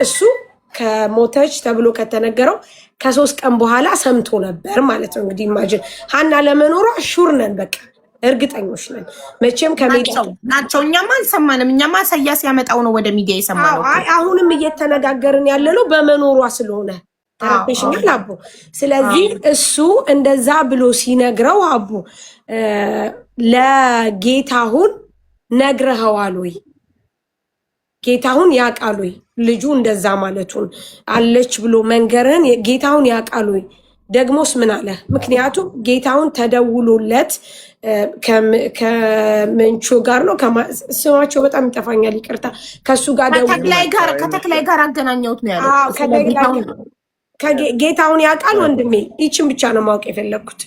እሱ ከሞተች ተብሎ ከተነገረው ከ3 ቀን በኋላ ሰምቶ ነበር ማለት ነው። እንግዲህ ኢማጂን ሀና ለመኖሯ ሹር ነን፣ በቃ እርግጠኞች ነን። መቼም ከሜዲያ ናቸው። እኛማ አልሰማንም። እኛማ ሰያስ ያመጣው ነው ወደ ሚዲያ የሰማነው። አሁንም እየተነጋገርን ያለነው በመኖሯ ስለሆነ ተረብሽኛል አቡ። ስለዚህ እሱ እንደዛ ብሎ ሲነግረው አቡ ለጌታሁን ነግረኸዋል ወይ? ጌታሁን ያውቃል ወይ ልጁ እንደዛ ማለቱን አለች ብሎ መንገርህን ጌታሁን ያውቃል ወይ? ደግሞስ ምን አለ? ምክንያቱም ጌታሁን ተደውሎለት ከምንቹ ጋር ነው ስማቸው በጣም ይጠፋኛል፣ ይቅርታ። ከሱ ጋር ከተክላይ ጋር አገናኘሁት ነው ያለው። ጌታሁን ያውቃል ወንድሜ? ይችን ብቻ ነው ማወቅ የፈለግኩት።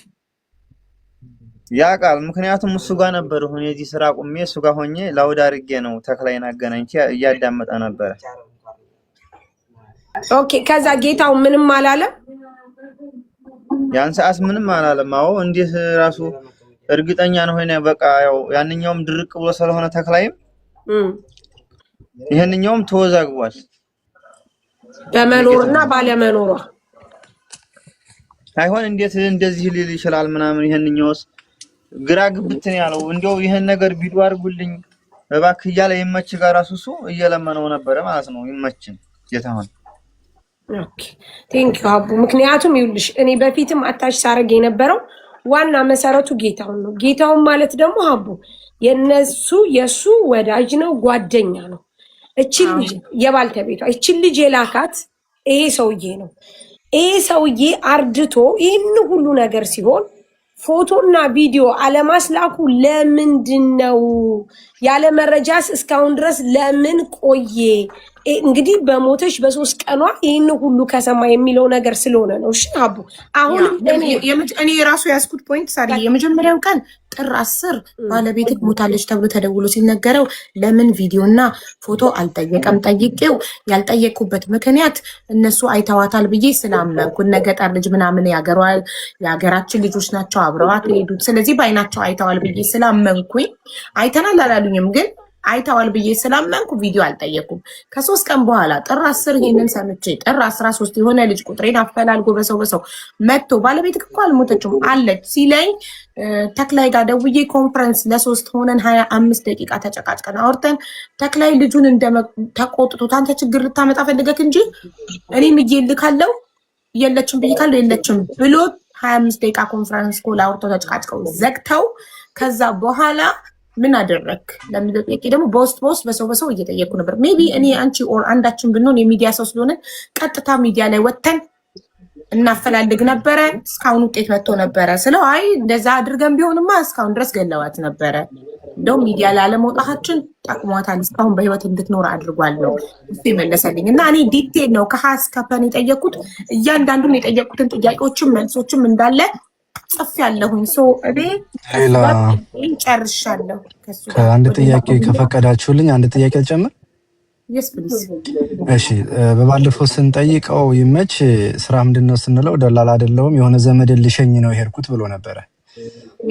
ያውቃል፣ ምክንያቱም እሱ ጋር ነበር። ሆኜ እዚህ ስራ ቁሜ እሱ ጋር ሆኜ ላውድ አድርጌ ነው ተክላይን አገናኝቼ እያዳመጠ ነበር። ኦኬ። ከዛ ጌታሁን ምንም አላለም? ያን ሰዓት ምንም አላለም። አዎ እንዴት ራሱ እርግጠኛ ነው ሆነ። በቃ ያው ያንኛውም ድርቅ ብሎ ስለሆነ ተክላይም ይሄንኛውም ተወዛግቧል በመኖርና ባለመኖሯ። አይሆን እንዴት እንደዚህ ሊል ይችላል ምናምን። ይሄንኛውስ ግራ ግብትን ያለው እንደው ይሄን ነገር ቪዲዮ አድርጉልኝ እባክህ እያለ ይመች ጋር ራሱ እሱ እየለመነው ነበር ማለት ነው። ይመችን ጌታሁን። ኦኬ ቴንክ ዩ አቡ። ምክንያቱም ይኸውልሽ እኔ በፊትም አታች ሳረግ የነበረው ዋና መሰረቱ ጌታሁን ነው። ጌታሁን ማለት ደግሞ አቡ የሱ ወዳጅ ነው፣ ጓደኛ ነው። እቺ ልጅ የባልተቤቷ እቺ ልጅ የላካት ይሄ ሰውዬ ነው። ይሄ ሰውዬ አርድቶ ይህን ሁሉ ነገር ሲሆን ፎቶና ቪዲዮ አለማስላኩ ለምንድን ነው? ያለ መረጃስ እስካሁን ድረስ ለምን ቆየ? እንግዲህ በሞተች በ3 ቀኗ ይህን ሁሉ ከሰማ የሚለው ነገር ስለሆነ ነው። እሺ አቡ፣ አሁን እኔ የራሱ ያስኩት ፖይንት ሳሪ የመጀመሪያው ቀን ጥር 10 ባለቤትህ ሞታለች ተብሎ ተደውሎ ሲነገረው ለምን ቪዲዮና ፎቶ አልጠየቀም? ጠይቄው ያልጠየቁበት ምክንያት እነሱ አይተዋታል ብዬ ስላመንኩ፣ ነገጠር ልጅ ምናምን የሀገራችን ልጆች ናቸው አብረዋት ሄዱት፣ ስለዚህ በአይናቸው አይተዋል ብዬ ስላመንኩኝ፣ አይተናል አላሉኝም ግን አይተዋል ብዬ ስላመንኩ ቪዲዮ አልጠየኩም። ከ3 ቀን በኋላ ጥር 10 ይሄንን ሰምቼ ጥር 13 የሆነ ልጅ ቁጥሬን አፈላልጎ በሰው መጥቶ ባለቤት እኮ አልሞተችም አለች ሲለኝ ተክላይ ጋር ደውዬ ኮንፈረንስ ለ3 ሆነን 25 ደቂቃ ተጨቃጭቀን አውርተን ተክላይ ልጁን ተቆጥቶት አንተ ችግር ልታመጣ ፈልገክ እንጂ እኔም እየልካለው የለችም ብዬካለው የለችም ብሎ 25 ደቂቃ ኮንፈረንስ ኮል አውርተው ተጨቃጭቀው ዘግተው ከዛ በኋላ ምን አደረክ ለሚለው ጥያቄ ደግሞ በውስጥ በሰው እየጠየቁ ነበር። ሜቢ እኔ አንቺ ኦር አንዳችን ብንሆን የሚዲያ ሰው ስለሆነ ቀጥታ ሚዲያ ላይ ወተን እናፈላልግ ነበረ። እስካሁን ውጤት መጥቶ ነበረ ስለው አይ እንደዛ አድርገን ቢሆንማ እስካሁን ድረስ ገለዋት ነበረ። እንደው ሚዲያ ላይ አለመውጣታችን ጠቅሟታል፣ እስካሁን በህይወት እንድትኖር አድርጓል ነው እሱ የመለሰልኝ። እና እኔ ዲቴል ነው ከሀስ ከፈን የጠየቁት እያንዳንዱን የጠየቁትን ጥያቄዎችም መልሶችም እንዳለ ጽፍ ያለሁኝ ሰው እኔ ጨርሻለሁ። አንድ ጥያቄ ከፈቀዳችሁልኝ አንድ ጥያቄ ልጨምር? እሺ። በባለፈው ስንጠይቀው ይመች ስራ ምንድነው ስንለው ደላላ አይደለሁም የሆነ ዘመድ ልሸኝ ነው የሄድኩት ብሎ ነበረ።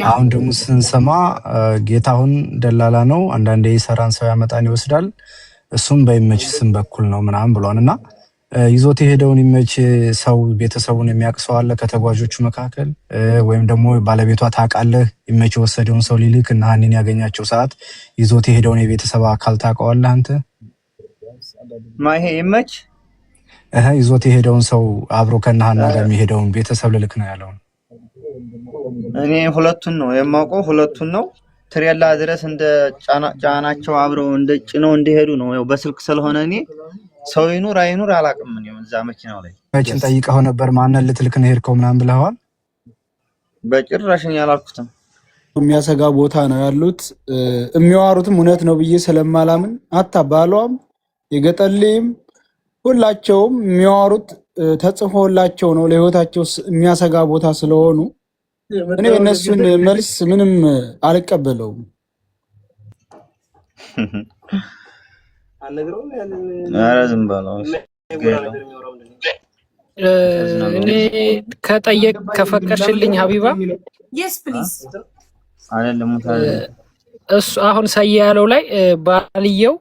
አሁን ደግሞ ስንሰማ ጌታሁን ደላላ ነው፣ አንዳንዴ የሰራን ሰው ያመጣን ይወስዳል፣ እሱም በይመች ስም በኩል ነው ምናምን ብሏል። እና ይዞት የሄደውን ይመች ሰው ቤተሰቡን የሚያቅሰው አለ ከተጓዦቹ መካከል? ወይም ደግሞ ባለቤቷ ታውቃለህ ይመች የወሰደውን ሰው ሊልክ እና ሀኒን ያገኛቸው ሰዓት ይዞት የሄደውን የቤተሰብ አካል ታውቀዋለህ አንተ? ማይሄ ይመች ይዞት የሄደውን ሰው አብሮ ከነሃና ጋር የሚሄደውን ቤተሰብ ልልክ ነው ያለው። እኔ ሁለቱን ነው የማውቀው፣ ሁለቱን ነው። ትሬላ ድረስ እንደ ጫናቸው አብረው እንደ ጭነው እንደሄዱ ነው። ያው በስልክ ስለሆነ እኔ ሰው ይኑር አይኑር አላውቅም። ምን እዛ መኪናው ላይ መቼም ጠይቀው ነበር ማንን ልትልክ ነው ሄድከው ምናምን ብለዋል? በጭራሽ ያላልኩትም። የሚያሰጋ ቦታ ነው ያሉት። የሚዋሩትም እውነት ነው ብዬ ስለማላምን አታባሏም የገጠልም ሁላቸውም የሚዋሩት ተጽፎላቸው ነው ለህይወታቸው የሚያሰጋ ቦታ ስለሆኑ እኔ እነሱን መልስ ምንም አልቀበለውም። ኧረ ዝም በለው። እኔ ከጠየቅ ከፈቀድሽልኝ ሀቢባ yes please አይደለም እሱ አሁን ሳይ ያለው ላይ ባልየው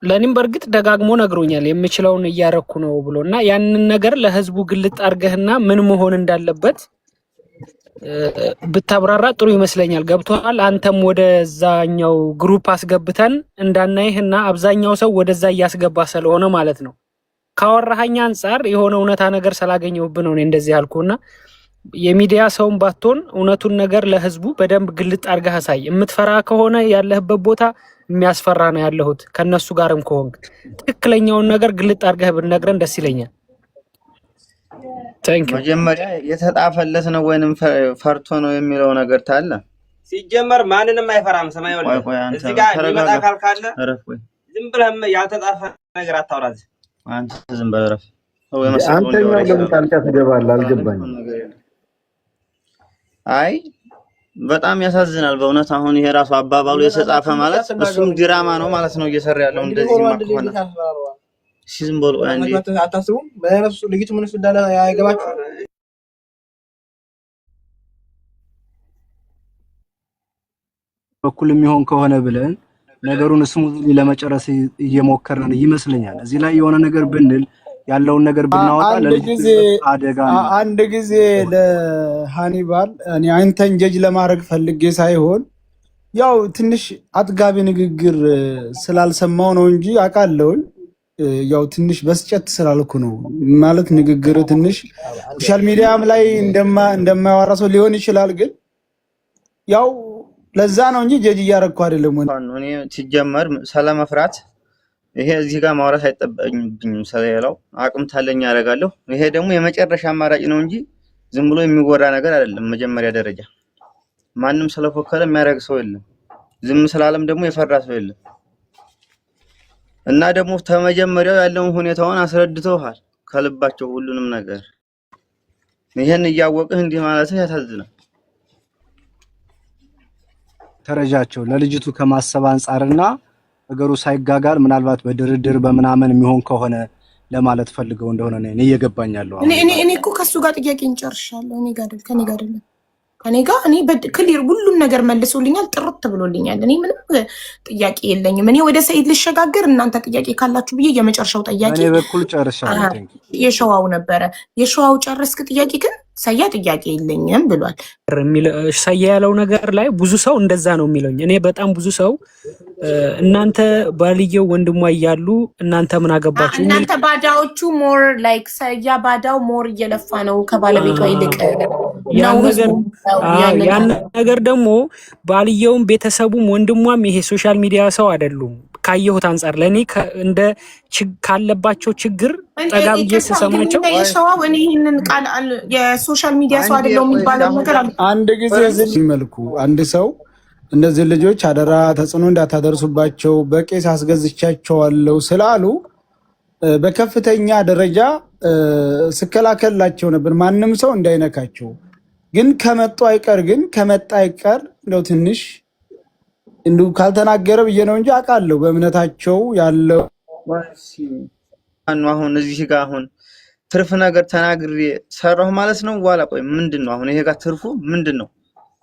ለኔም በርግጥ ደጋግሞ ነግሮኛል የምችለውን እያረኩ ነው ብሎና ያንን ነገር ለህዝቡ ግልጥ አርገህና ምን መሆን እንዳለበት ብታብራራ ጥሩ ይመስለኛል። ገብቷል? አንተም ወደዛኛው ግሩፕ አስገብተን እንዳናይህና አብዛኛው ሰው ወደዛ እያስገባ ስለሆነ ማለት ነው። ካወራኸኝ አንፃር የሆነ እውነታ ነገር ስላገኘሁብህ ነው እኔ እንደዚህ ያልኩህና የሚዲያ ሰውም ባትሆን እውነቱን ነገር ለህዝቡ በደንብ ግልጥ አርገህ አሳይ። የምትፈራ ከሆነ ያለህበት ቦታ የሚያስፈራ ነው ያለሁት። ከነሱ ጋርም ከሆንክ ትክክለኛውን ነገር ግልጥ አርገህ ብትነግረን ደስ ይለኛል። መጀመሪያ የተጣፈለት ነው ወይንም ፈርቶ ነው የሚለው ነገር ታለ ሲጀመር ማንንም አይፈራም። ሰማይ ወልደ እዚህ ጋር ይመጣ ካልካለ ዝም ብለህም ያልተጣፈ ነገር አታውራዝ። አንተ ዝም ብለህ ረፍ። አንተኛው ለምን ጣልቃ ትገባለህ? አልገባኝም። አይ በጣም ያሳዝናል በእውነት። አሁን ይሄ ራሱ አባባሉ የተጻፈ ማለት እሱም ድራማ ነው ማለት ነው እየሰራ ያለው እንደዚህ ማከሆነ ሲዝም ቦል አንዴ አታስቡም? በነፍሱ ልጅቱ ምን እንዳለ ያይገባችሁ በኩል የሚሆን ከሆነ ብለን ነገሩን ስሙዝሊ ለመጨረስ እየሞከርን ይመስለኛል። እዚህ ላይ የሆነ ነገር ብንል ያለውን ነገር ብናወጣ ለልጅ አደጋ ነው። አንድ ጊዜ ለሃኒባል እኔ አንተን ጀጅ ለማድረግ ፈልጌ ሳይሆን ያው ትንሽ አጥጋቢ ንግግር ስላልሰማው ነው እንጂ አውቃለሁ። ያው ትንሽ በስጨት ስላልኩ ነው ማለት ንግግር ትንሽ ሶሻል ሚዲያም ላይ እንደማያወራ ሰው ሊሆን ይችላል። ግን ያው ለዛ ነው እንጂ ጀጅ እያደረግኩ አይደለም። እኔ ሲጀመር ሰለመፍራት ይሄ እዚህ ጋር ማውራት አይጠበቅብኝም። ስለሌላው አቅም ታለኝ ያደርጋለሁ። ይሄ ደግሞ የመጨረሻ አማራጭ ነው እንጂ ዝም ብሎ የሚወራ ነገር አይደለም። መጀመሪያ ደረጃ ማንም ስለፎከረ የሚያደርግ ሰው የለም። ዝም ስላለም ደግሞ የፈራ ሰው የለም። እና ደግሞ ተመጀመሪያው ያለውን ሁኔታውን አስረድተውሃል ከልባቸው ሁሉንም ነገር። ይሄን እያወቅህ እንዲህ ማለትህ ያሳዝናል። ተረጃቸው ለልጅቱ ከማሰብ አንፃርና ነገሩ ሳይጋጋል ምናልባት በድርድር በመናመን የሚሆን ከሆነ ለማለት ፈልገው እንደሆነ ነው እኔ እየገባኛለሁ። እኔ እኮ ከሱ ጋር ጥያቄ እንጨርሻለሁ። እኔ ጋር አይደለም እኔ በክሊር ሁሉም ነገር መልሶልኛል፣ ጥርት ብሎልኛል። እኔ ምንም ጥያቄ የለኝም። እኔ ወደ ሰይድ ልሸጋገር፣ እናንተ ጥያቄ ካላችሁ ብዬ የመጨረሻው ጥያቄ እኔ በኩል ጨርሻለሁ። የሸዋው ነበረ። የሸዋው ጨረስክ? ጥያቄ ግን ሰያ ጥያቄ የለኝም ብሏል። ሰያ ያለው ነገር ላይ ብዙ ሰው እንደዛ ነው የሚለኝ። እኔ በጣም ብዙ ሰው እናንተ ባልየው ወንድሟ እያሉ እናንተ ምን አገባችሁ? እናንተ ባዳዎቹ ሞር ላይክ ሰያ ባዳው ሞር እየለፋ ነው ከባለቤቷ ይልቅ ያን ነገር ደግሞ ባልየውም ቤተሰቡም ወንድሟም ይሄ ሶሻል ሚዲያ ሰው አይደሉም። ካየሁት አንፃር ለኔ እንደ ካለባቸው ችግር ጠጋ ብዬ ስሰማቸው የሸዋው እኔ ይሄንን ቃል የሶሻል ሚዲያ ሰው አይደለም የሚባለው ነገር አንድ ጊዜ እዚህ መልኩ አንድ ሰው እነዚህ ልጆች አደራ ተጽዕኖ እንዳታደርሱባቸው በቄስ አስገዝቻቸዋለሁ ስላሉ በከፍተኛ ደረጃ ስከላከላቸው ነበር፣ ማንም ሰው እንዳይነካቸው። ግን ከመጣ አይቀር ነው ትንሽ እንዱ ካልተናገረ ብዬ ነው እንጂ አውቃለሁ በእምነታቸው ያለው። አሁን እዚህ ጋር አሁን ትርፍ ነገር ተናግሬ ሰራሁ ማለት ነው። ዋላ ቆይ ምንድነው አሁን ይሄ ጋር ትርፉ ምንድነው?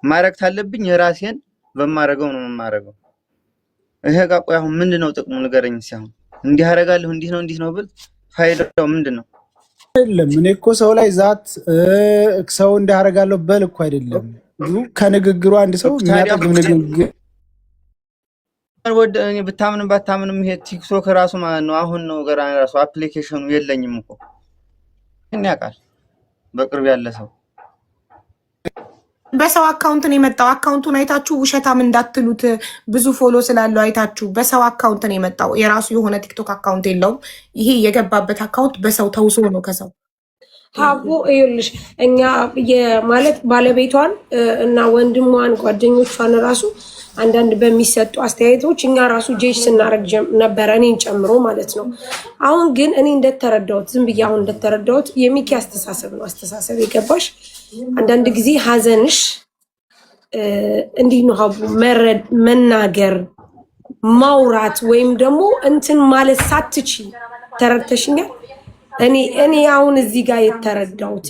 ማረግ ታለብኝ የራሴን በማረገው ነው የማረገው። ይሄ ጋር ቆይ አሁን ምንድነው ጥቅሙ ንገረኝ። ሲያሁን እንዲህ አረጋለሁ እንዲህ ነው ብል ፋይዳው ምንድነው? አይደለም እኔ እኮ ሰው ላይ ዛት ሰው እንዳረጋለሁ በል እኮ አይደለም። ከንግግሩ አንድ ሰው የሚያጠግም ንግግር ወደ እኔ ብታምንም ባታምንም ይሄ ቲክቶክ ራሱ ማለት ነው አሁን ነው ገና ራሱ አፕሊኬሽኑ የለኝም እኮ እኔ ያውቃል። በቅርብ ያለ ሰው በሰው አካውንት ነው የመጣው። አካውንቱን አይታችሁ ውሸታም እንዳትሉት፣ ብዙ ፎሎ ስላለው አይታችሁ በሰው አካውንት ነው የመጣው። የራሱ የሆነ ቲክቶክ አካውንት የለውም። ይሄ የገባበት አካውንት በሰው ተውሶ ነው ከሰው ሀቡ ይኸውልሽ፣ እኛ ማለት ባለቤቷን እና ወንድሟን ጓደኞቿን ራሱ አንዳንድ በሚሰጡ አስተያየቶች እኛ ራሱ ጄጅ ስናረግ ነበረ፣ እኔን ጨምሮ ማለት ነው። አሁን ግን እኔ እንደተረዳሁት ዝም ብዬ አሁን እንደተረዳሁት የሚኪ አስተሳሰብ ነው አስተሳሰብ የገባሽ። አንዳንድ ጊዜ ሀዘንሽ እንዲህ ነው ሀቡ፣ መናገር ማውራት ወይም ደግሞ እንትን ማለት ሳትቺ ተረድተሽኛል። እኔ አሁን እዚህ ጋር የተረዳሁት